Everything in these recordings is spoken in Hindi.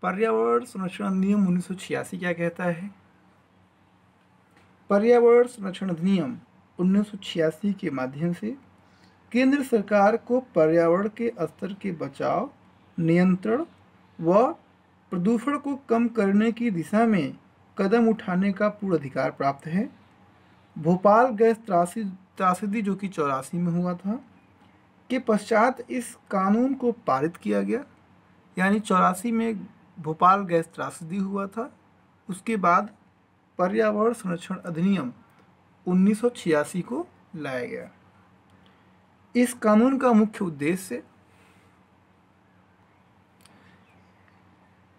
पर्यावरण संरक्षण अधिनियम 1986 क्या कहता है? पर्यावरण संरक्षण अधिनियम 1986 के माध्यम से केंद्र सरकार को पर्यावरण के स्तर के बचाव, नियंत्रण व प्रदूषण को कम करने की दिशा में कदम उठाने का पूर्ण अधिकार प्राप्त है। भोपाल गैस त्रासदी जो कि 84 में हुआ था के पश्चात इस कानून को पारित किया गया, यानी 84 में भोपाल गैस त्रासदी हुआ था। उसके बाद पर्यावरण संरक्षण अधिनियम 1986 को लाया गया। इस कानून का मुख्य उद्देश्य,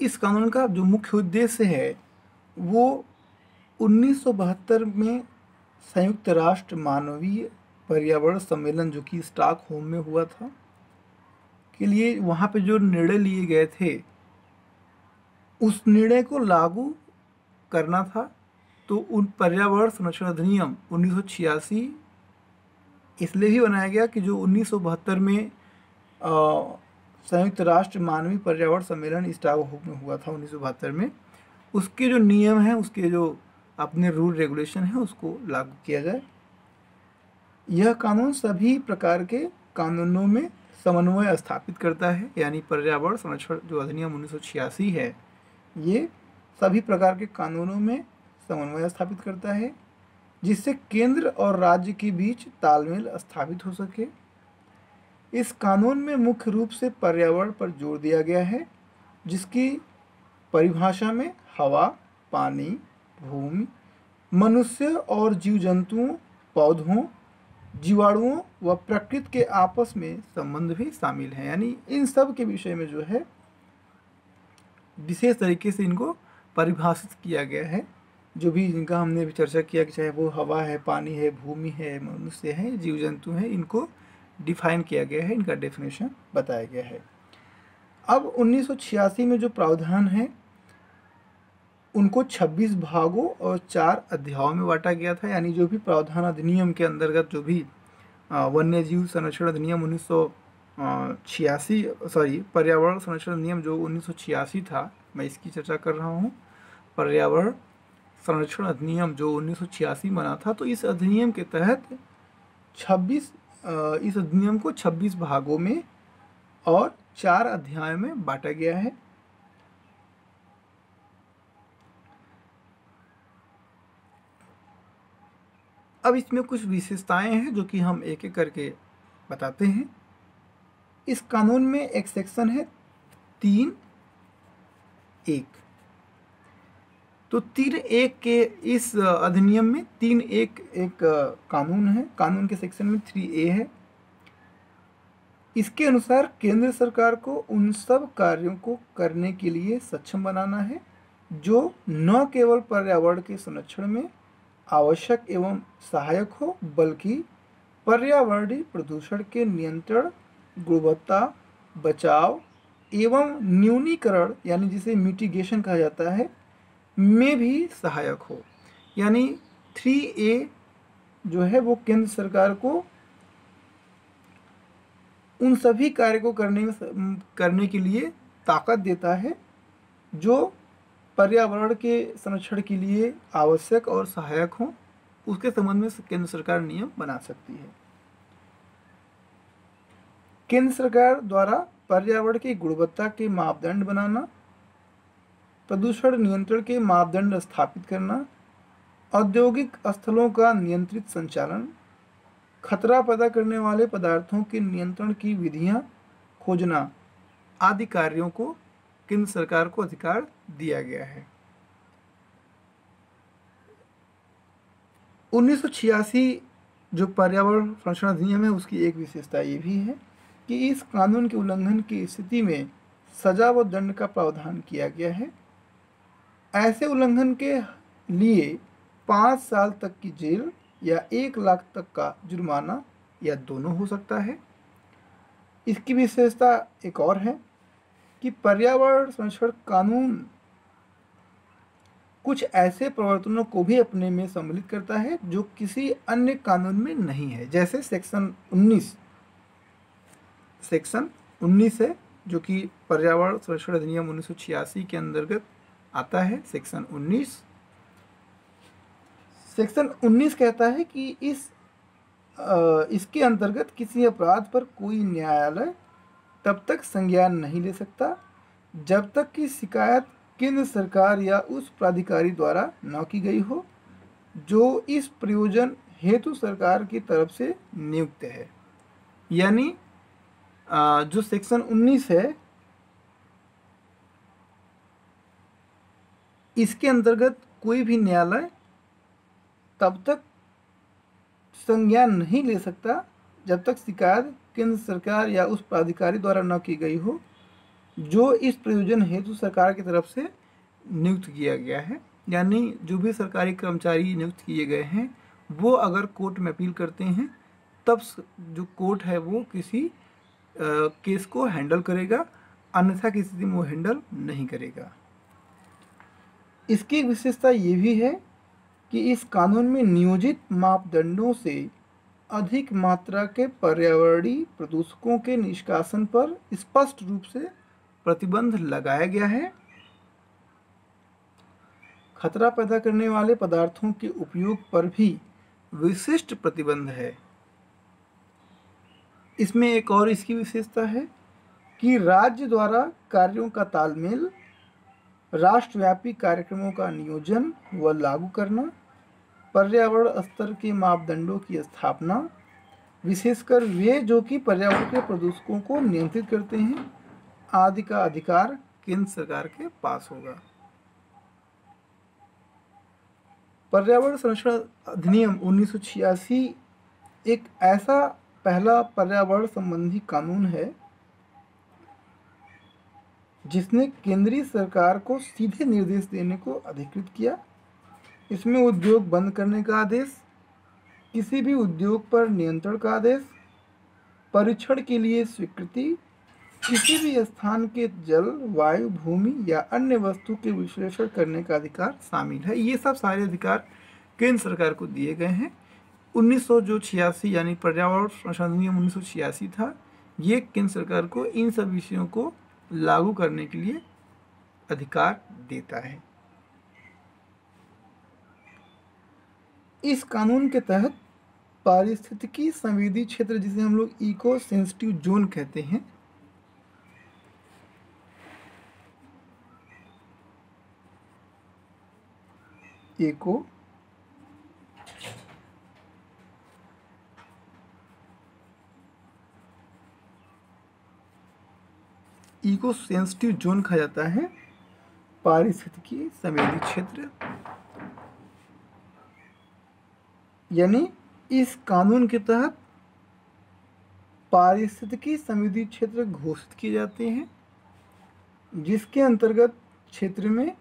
इस कानून का जो मुख्य उद्देश्य है वो 1972 में संयुक्त राष्ट्र मानवीय पर्यावरण सम्मेलन जो कि स्टॉकहोम में हुआ था के लिए वहाँ पे जो निर्णय लिए गए थे उस निर्णय को लागू करना था। तो उन पर्यावरण संरक्षण अधिनियम 1986 इसलिए भी बनाया गया कि जो 1972 में संयुक्त राष्ट्र मानवीय पर्यावरण सम्मेलन स्टॉकहोम में हुआ था 1972 में, उसके जो नियम हैं, उसके जो अपने रूल रेगुलेशन हैं उसको लागू किया जाए। यह कानून सभी प्रकार के कानूनों में समन्वय स्थापित करता है, यानी पर्यावरण संरक्षण जो अधिनियम 1986 है ये सभी प्रकार के कानूनों में समन्वय स्थापित करता है जिससे केंद्र और राज्य के बीच तालमेल स्थापित हो सके। इस कानून में मुख्य रूप से पर्यावरण पर जोर दिया गया है जिसकी परिभाषा में हवा, पानी, भूमि, मनुष्य और जीव जंतुओं, पौधों, जीवाणुओं व प्रकृति के आपस में संबंध भी शामिल हैं। यानी इन सब के विषय में जो है विशेष तरीके से इनको परिभाषित किया गया है। जो भी इनका हमने भी चर्चा किया कि चाहे वो हवा है, पानी है, भूमि है, मनुष्य है, जीव जंतु हैं, इनको डिफाइन किया गया है, इनका डेफिनेशन बताया गया है। अब 1986 में जो प्रावधान है उनको 26 भागों और 4 अध्यायों में बांटा गया था। यानी जो भी प्रावधान अधिनियम के अंतर्गत जो भी वन्य जीव संरक्षण अधिनियम 1986 पर्यावरण संरक्षण अधिनियम जो 1986 था, मैं इसकी चर्चा कर रहा हूँ। पर्यावरण संरक्षण अधिनियम जो 1986 बना था, तो इस अधिनियम के तहत इस अधिनियम को 26 भागों में और 4 अध्यायों में बांटा गया है। अब इसमें कुछ विशेषताएं हैं जो कि हम एक एक करके बताते हैं। इस कानून में एक सेक्शन है 3(1). तो 3(1) के इस अधिनियम में 3(1) एक कानून है। कानून के सेक्शन में 3(a) है। इसके अनुसार केंद्र सरकार को उन सब कार्यों को करने के लिए सक्षम बनाना है जो न केवल पर्यावरण के संरक्षण में आवश्यक एवं सहायक हो बल्कि पर्यावरणीय प्रदूषण के नियंत्रण, गुणवत्ता, बचाव एवं न्यूनीकरण यानी जिसे मिटिगेशन कहा जाता है में भी सहायक हो। यानी 3(a) जो है वो केंद्र सरकार को उन सभी कार्य को करने के लिए ताकत देता है जो पर्यावरण के संरक्षण के लिए आवश्यक और सहायक हो। उसके संबंध में केंद्र सरकार नियम बना सकती है। केंद्र सरकार द्वारा पर्यावरण की गुणवत्ता के मापदंड बनाना, प्रदूषण नियंत्रण के मापदंड स्थापित करना, औद्योगिक स्थलों का नियंत्रित संचालन, खतरा पैदा करने वाले पदार्थों के नियंत्रण की विधियां खोजना आदि कार्यों को केंद्र सरकार को अधिकार दिया गया है। 1986 जो पर्यावरण संरक्षण अधिनियम है उसकी एक विशेषता ये भी है कि इस कानून के उल्लंघन की स्थिति में सजा व दंड का प्रावधान किया गया है। ऐसे उल्लंघन के लिए 5 साल तक की जेल या 1 लाख तक का जुर्माना या दोनों हो सकता है। इसकी विशेषता एक और है कि पर्यावरण संरक्षण कानून कुछ ऐसे प्रवर्तनों को भी अपने में सम्मिलित करता है जो किसी अन्य कानून में नहीं है। जैसे सेक्शन 19 है जो कि पर्यावरण संरक्षण अधिनियम 1986 के अंतर्गत आता है। सेक्शन 19 कहता है कि इसके अंतर्गत किसी अपराध पर कोई न्यायालय तब तक संज्ञान नहीं ले सकता जब तक कि शिकायत केंद्र सरकार या उस प्राधिकारी द्वारा न की गई हो जो इस प्रयोजन हेतु सरकार की तरफ से नियुक्त है। यानी जो सेक्शन 19 है, इसके अंतर्गत कोई भी न्यायालय तब तक संज्ञान नहीं ले सकता जब तक शिकायत केंद्र सरकार या उस प्राधिकारी द्वारा न की गई हो जो इस प्रयोजन हेतु सरकार की तरफ से नियुक्त किया गया है। यानी जो भी सरकारी कर्मचारी नियुक्त किए गए हैं वो अगर कोर्ट में अपील करते हैं तब जो कोर्ट है वो किसी केस को हैंडल करेगा, अन्यथा की स्थिति में वो हैंडल नहीं करेगा। इसकी एक विशेषता ये भी है कि इस कानून में नियोजित मापदंडों से अधिक मात्रा के पर्यावरणीय प्रदूषकों के निष्कासन पर स्पष्ट रूप से प्रतिबंध लगाया गया है। खतरा पैदा करने वाले पदार्थों के उपयोग पर भी विशिष्ट प्रतिबंध है। इसमें एक और इसकी विशेषता है कि राज्य द्वारा कार्यों का तालमेल, राष्ट्रव्यापी कार्यक्रमों का नियोजन व लागू करना, पर्यावरण स्तर के मापदंडों की स्थापना, विशेषकर वे जो कि पर्यावरण के प्रदूषकों को नियंत्रित करते हैं, आदि का अधिकार केंद्र सरकार के पास होगा। पर्यावरण संरक्षण अधिनियम 1986 एक ऐसा पहला पर्यावरण संबंधी कानून है जिसने केंद्रीय सरकार को सीधे निर्देश देने को अधिकृत किया। इसमें उद्योग बंद करने का आदेश, किसी भी उद्योग पर नियंत्रण का आदेश, परीक्षण के लिए स्वीकृति, किसी भी स्थान के जल, वायु, भूमि या अन्य वस्तु के विश्लेषण करने का अधिकार शामिल है। ये सब सारे अधिकार केंद्र सरकार को दिए गए हैं। 1986 यानी पर्यावरण संरक्षण अधिनियम 1986 था, ये केंद्र सरकार को इन सब विषयों को लागू करने के लिए अधिकार देता है। इस कानून के तहत पारिस्थितिकी संवेदी क्षेत्र, जिसे हम लोग इको सेंसिटिव जोन कहते हैं, इको सेंसिटिव जोन कहा जाता है पारिस्थितिकी संवेदी क्षेत्र। यानी इस कानून के तहत पारिस्थितिकी संवेदी क्षेत्र घोषित किए जाते हैं जिसके अंतर्गत क्षेत्र में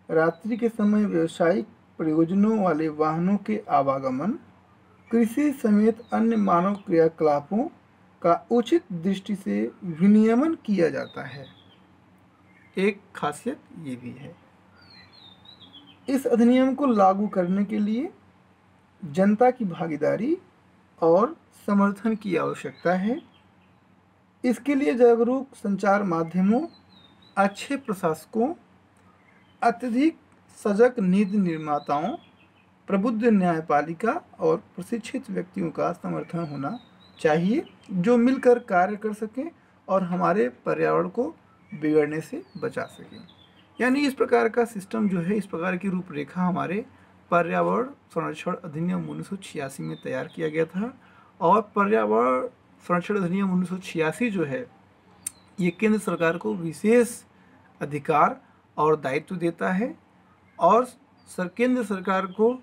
रात्रि के समय व्यावसायिक प्रयोजनों वाले वाहनों के आवागमन, कृषि समेत अन्य मानव क्रियाकलापों का उचित दृष्टि से विनियमन किया जाता है। एक खासियत ये भी है, इस अधिनियम को लागू करने के लिए जनता की भागीदारी और समर्थन की आवश्यकता है। इसके लिए जागरूक संचार माध्यमों, अच्छे प्रशासकों, अत्यधिक सजग नीति निर्माताओं, प्रबुद्ध न्यायपालिका और प्रशिक्षित व्यक्तियों का समर्थन होना चाहिए जो मिलकर कार्य कर सकें और हमारे पर्यावरण को बिगड़ने से बचा सकें। यानी इस प्रकार का सिस्टम जो है, इस प्रकार की रूपरेखा हमारे पर्यावरण संरक्षण अधिनियम 1986 में तैयार किया गया था। और पर्यावरण संरक्षण अधिनियम 1986 जो है ये केंद्र सरकार को विशेष अधिकार और दायित्व देता है और केंद्र सरकार को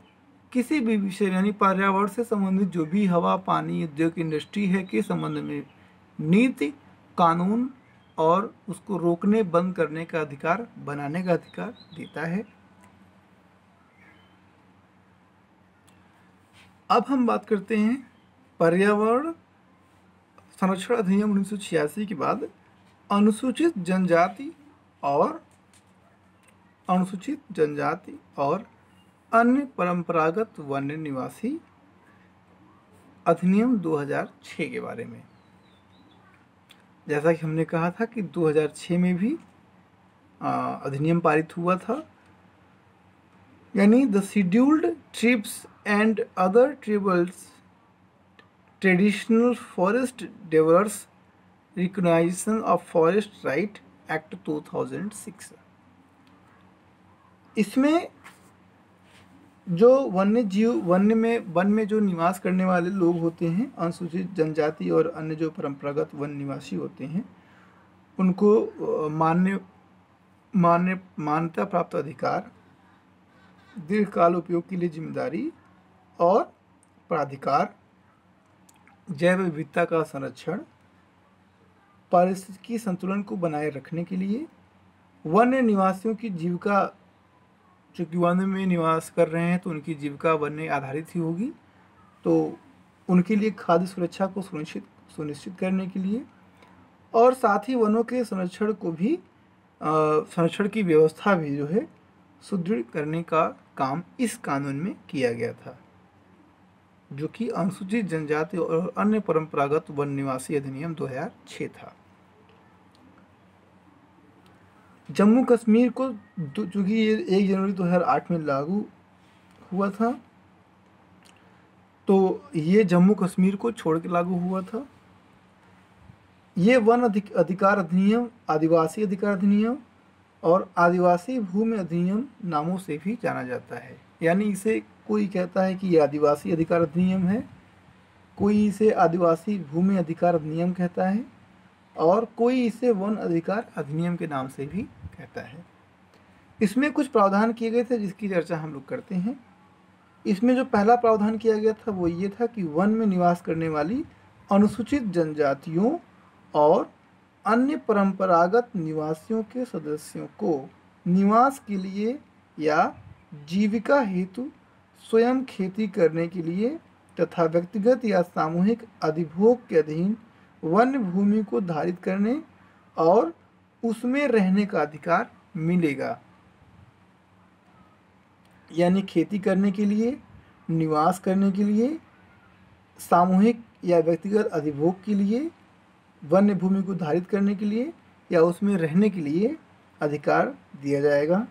किसी भी विषय यानी पर्यावरण से संबंधित जो भी हवा, पानी, उद्योग, इंडस्ट्री है के संबंध में नीति, कानून और उसको रोकने, बंद करने का अधिकार, बनाने का अधिकार देता है। अब हम बात करते हैं पर्यावरण संरक्षण अधिनियम 1986 के बाद अनुसूचित जनजाति और अन्य परंपरागत वन्य निवासी अधिनियम 2006 के बारे में। जैसा कि हमने कहा था कि 2006 में भी अधिनियम पारित हुआ था, यानी the scheduled tribes and other tribals traditional forest developers recognition of forest right act 2006। इसमें जो वन में जो निवास करने वाले लोग होते हैं, अनुसूचित जनजाति और अन्य जो परंपरागत वन निवासी होते हैं, उनको मान्यता प्राप्त अधिकार, दीर्घकाल उपयोग के लिए जिम्मेदारी और प्राधिकार, जैव विविधता का संरक्षण, पारिस्थितिकी संतुलन को बनाए रखने के लिए, वन्य निवासियों की जीविका, चूँकि वन में निवास कर रहे हैं तो उनकी जीविका वन्य आधारित ही होगी, तो उनके लिए खाद्य सुरक्षा को सुनिश्चित करने के लिए, और साथ ही वनों के संरक्षण को भी संरक्षण की व्यवस्था भी जो है सुदृढ़ करने का काम इस कानून में किया गया था, जो कि अनुसूचित जनजाति और अन्य परंपरागत वन निवासी अधिनियम 2006 था। जम्मू कश्मीर को, चूँकि ये 1 जनवरी 2008 में लागू हुआ था, तो ये जम्मू कश्मीर को छोड़ के लागू हुआ था। ये वन अधिकार अधिनियम, आदिवासी अधिकार अधिनियम और आदिवासी भूमि अधिनियम नामों से भी जाना जाता है। यानी इसे कोई कहता है कि ये आदिवासी अधिकार अधिनियम है, कोई इसे आदिवासी भूमि अधिकार अधिनियम कहता है, और कोई इसे वन अधिकार अधिनियम के नाम से भी कहता है। इसमें कुछ प्रावधान किए गए थे जिसकी चर्चा हम लोग करते हैं। इसमें जो पहला प्रावधान किया गया था वो ये था कि वन में निवास करने वाली अनुसूचित जनजातियों और अन्य परंपरागत निवासियों के सदस्यों को निवास के लिए या जीविका हेतु स्वयं खेती करने के लिए तथा व्यक्तिगत या सामूहिक अधिभोग के अधीन वन्य भूमि को धारित करने और उसमें रहने का अधिकार मिलेगा। यानी खेती करने के लिए, निवास करने के लिए, सामूहिक या व्यक्तिगत अधिभोग के लिए, वन्य भूमि को धारित करने के लिए या उसमें रहने के लिए अधिकार दिया जाएगा।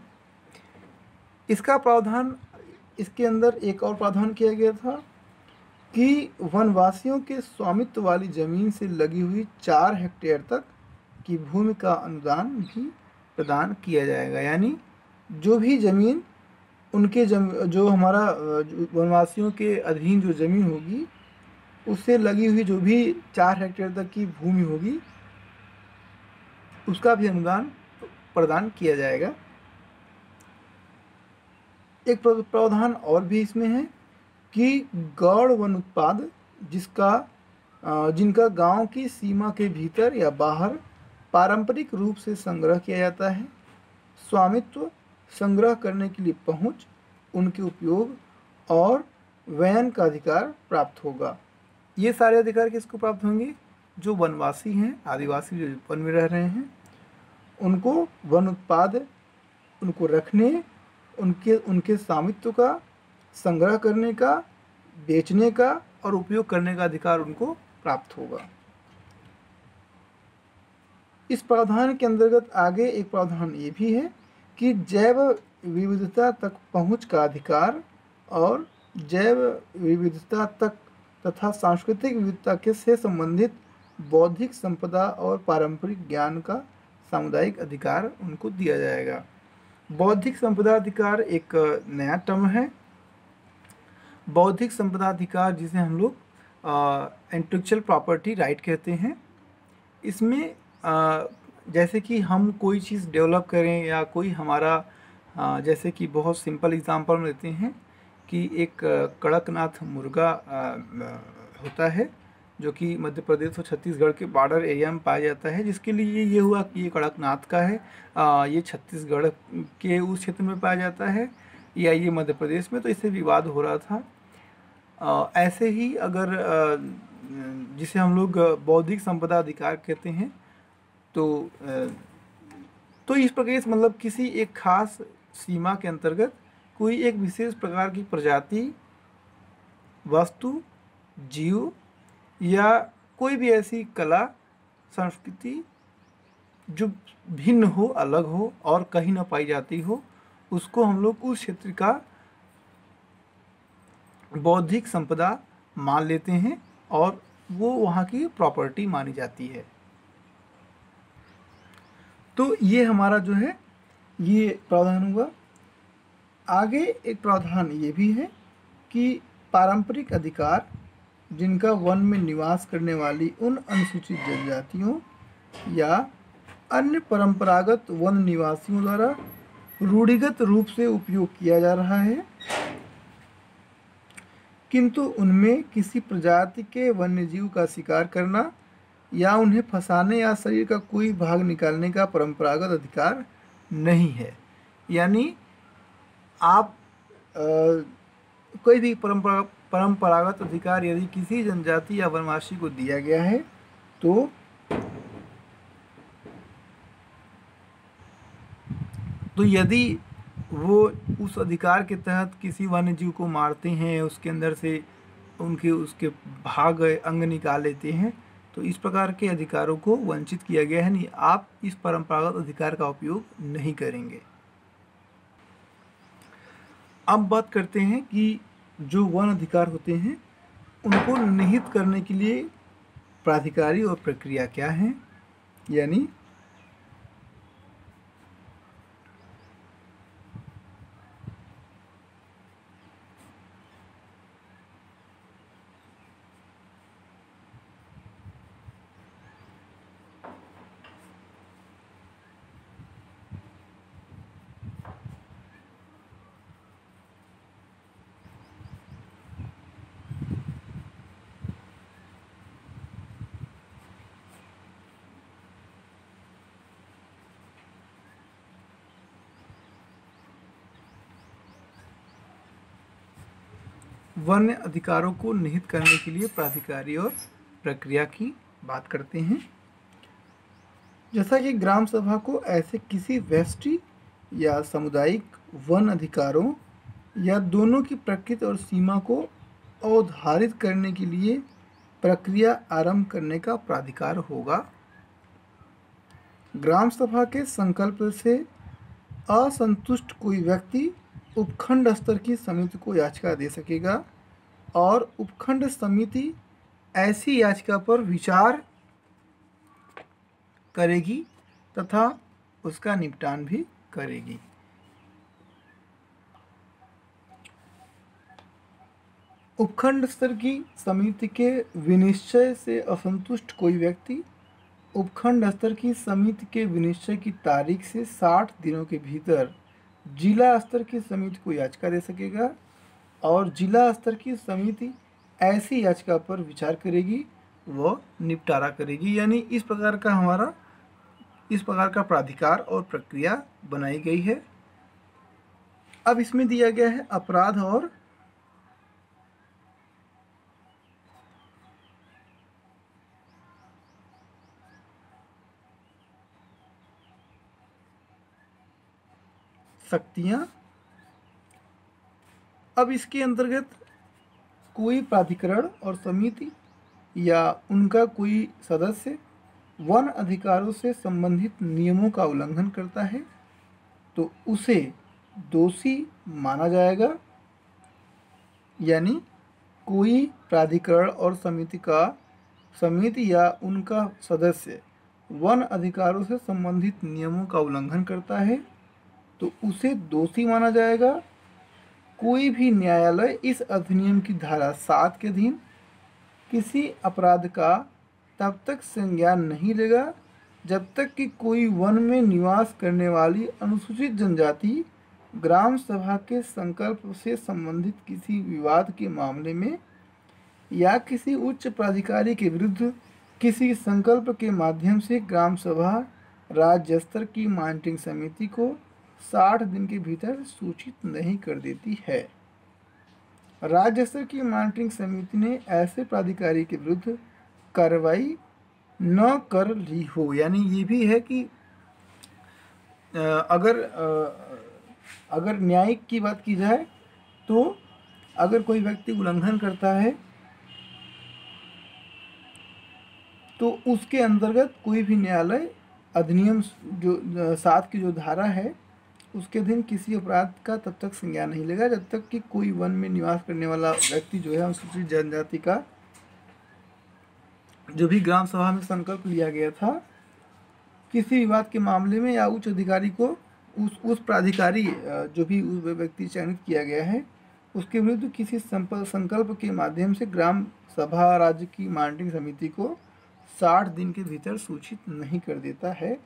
इसका प्रावधान, इसके अंदर एक और प्रावधान किया गया था कि वनवासियों के स्वामित्व वाली जमीन से लगी हुई 4 हेक्टेयर तक की भूमि का अनुदान भी प्रदान किया जाएगा। यानी जो भी जमीन उनके जो हमारा वनवासियों के अधीन जो जमीन होगी उससे लगी हुई जो भी 4 हेक्टेयर तक की भूमि होगी उसका भी अनुदान प्रदान किया जाएगा। एक प्रावधान और भी इसमें है कि गौड़ वन उत्पाद जिनका गांव की सीमा के भीतर या बाहर पारंपरिक रूप से संग्रह किया जाता है, स्वामित्व, संग्रह करने के लिए पहुंच, उनके उपयोग और वयन का अधिकार प्राप्त होगा। ये सारे अधिकार किसको प्राप्त होंगे? जो वनवासी हैं, आदिवासी जो वन में रह रहे हैं, उनको वन उत्पाद, उनको रखने, उनके स्वामित्व का, संग्रह करने का, बेचने का और उपयोग करने का अधिकार उनको प्राप्त होगा। इस प्रावधान के अंतर्गत आगे एक प्रावधान ये भी है कि जैव विविधता तक पहुंच का अधिकार और जैव विविधता तक तथा सांस्कृतिक विविधता के से संबंधित बौद्धिक संपदा और पारंपरिक ज्ञान का सामुदायिक अधिकार उनको दिया जाएगा। बौद्धिक संपदा अधिकार एक नया टर्म है। बौद्धिक संपदा अधिकार जिसे हम लोग इंटेलेक्चुअल प्रॉपर्टी राइट कहते हैं। इसमें जैसे कि हम कोई चीज़ डेवलप करें या कोई हमारा जैसे कि बहुत सिंपल एग्जांपल लेते हैं कि एक कड़कनाथ मुर्गा होता है जो कि मध्य प्रदेश और छत्तीसगढ़ के बॉर्डर एरिया में पाया जाता है, जिसके लिए ये हुआ कि ये कड़कनाथ का है, ये छत्तीसगढ़ के उस क्षेत्र में पाया जाता है या ये मध्य प्रदेश में, तो इससे विवाद हो रहा था। ऐसे ही अगर जिसे हम लोग बौद्धिक संपदा अधिकार कहते हैं तो इस प्रकार से मतलब किसी एक खास सीमा के अंतर्गत कोई एक विशेष प्रकार की प्रजाति, वस्तु, जीव या कोई भी ऐसी कला संस्कृति जो भिन्न हो, अलग हो और कहीं ना पाई जाती हो, उसको हम लोग उस क्षेत्र का बौद्धिक संपदा मान लेते हैं और वो वहाँ की प्रॉपर्टी मानी जाती है। तो ये हमारा जो है ये प्रावधान हुआ। आगे एक प्रावधान ये भी है कि पारंपरिक अधिकार जिनका वन में निवास करने वाली उन अनुसूचित जनजातियों या अन्य परंपरागत वन निवासियों द्वारा रूढ़िगत रूप से उपयोग किया जा रहा है, किंतु उनमें किसी प्रजाति के वन्यजीव का शिकार करना या उन्हें फंसाने या शरीर का कोई भाग निकालने का परंपरागत अधिकार नहीं है। यानी आप कोई भी परंपरागत अधिकार यदि किसी जनजाति या वनवासी को दिया गया है तो यदि वो उस अधिकार के तहत किसी वन्यजीव को मारते हैं, उसके अंदर से उसके भाग अंग निकाल लेते हैं, तो इस प्रकार के अधिकारों को वंचित किया गया है। नहीं, आप इस परंपरागत अधिकार का उपयोग नहीं करेंगे। अब बात करते हैं कि जो वन अधिकार होते हैं उनको निहित करने के लिए प्राधिकारी और प्रक्रिया क्या है। यानी वन्य अधिकारों को निहित करने के लिए प्राधिकारी और प्रक्रिया की बात करते हैं। जैसा कि ग्राम सभा को ऐसे किसी व्यष्टि या सामुदायिक वन अधिकारों या दोनों की प्रकृति और सीमा को अवधारित करने के लिए प्रक्रिया आरंभ करने का प्राधिकार होगा। ग्राम सभा के संकल्प से असंतुष्ट कोई व्यक्ति उपखंड स्तर की समिति को याचिका दे सकेगा और उपखंड समिति ऐसी याचिका पर विचार करेगी तथा उसका निपटान भी करेगी। उपखंड स्तर की समिति के विनिश्चय से असंतुष्ट कोई व्यक्ति उपखंड स्तर की समिति के विनिश्चय की तारीख से 60 दिनों के भीतर जिला स्तर की समिति को याचिका दे सकेगा और जिला स्तर की समिति ऐसी याचिका पर विचार करेगी, वह निपटारा करेगी। यानी इस प्रकार का प्राधिकार और प्रक्रिया बनाई गई है। अब इसमें दिया गया है अपराध और शक्तियां। अब इसके अंतर्गत कोई प्राधिकरण और समिति या उनका कोई सदस्य वन अधिकारों से संबंधित नियमों का उल्लंघन करता है तो उसे दोषी माना जाएगा। यानी कोई प्राधिकरण और समिति या उनका सदस्य वन अधिकारों से संबंधित नियमों का उल्लंघन करता है तो उसे दोषी माना जाएगा। कोई भी न्यायालय इस अधिनियम की धारा 7 के अधीन किसी अपराध का तब तक संज्ञान नहीं लेगा जब तक कि कोई वन में निवास करने वाली अनुसूचित जनजाति ग्राम सभा के संकल्प से संबंधित किसी विवाद के मामले में या किसी उच्च प्राधिकारी के विरुद्ध किसी संकल्प के माध्यम से ग्राम सभा राज्य स्तर की मॉनिटरिंग समिति को 60 दिन के भीतर सूचित नहीं कर देती है। राज्य स्तर की मॉनिटरिंग समिति ने ऐसे प्राधिकारी के विरुद्ध कार्रवाई न कर ली हो। यानी ये भी है कि अगर न्यायिक की बात की जाए तो अगर कोई व्यक्ति उल्लंघन करता है तो उसके अंतर्गत कोई भी न्यायालय अधिनियम जो 7 की जो धारा है उसके अधीन किसी अपराध का तब तक संज्ञान नहीं लेगा जब तक कि कोई वन में निवास करने वाला व्यक्ति जो है अनुसूचित जनजाति का जो भी ग्राम सभा में संकल्प लिया गया था किसी विवाद के मामले में या उच्च अधिकारी को उस प्राधिकारी जो भी उस व्यक्ति चयनित किया गया है उसके विरुद्ध किसी संकल्प के माध्यम से ग्राम सभा राज्य की मॉनिटरिंग समिति को 60 दिन के भीतर सूचित नहीं कर देता है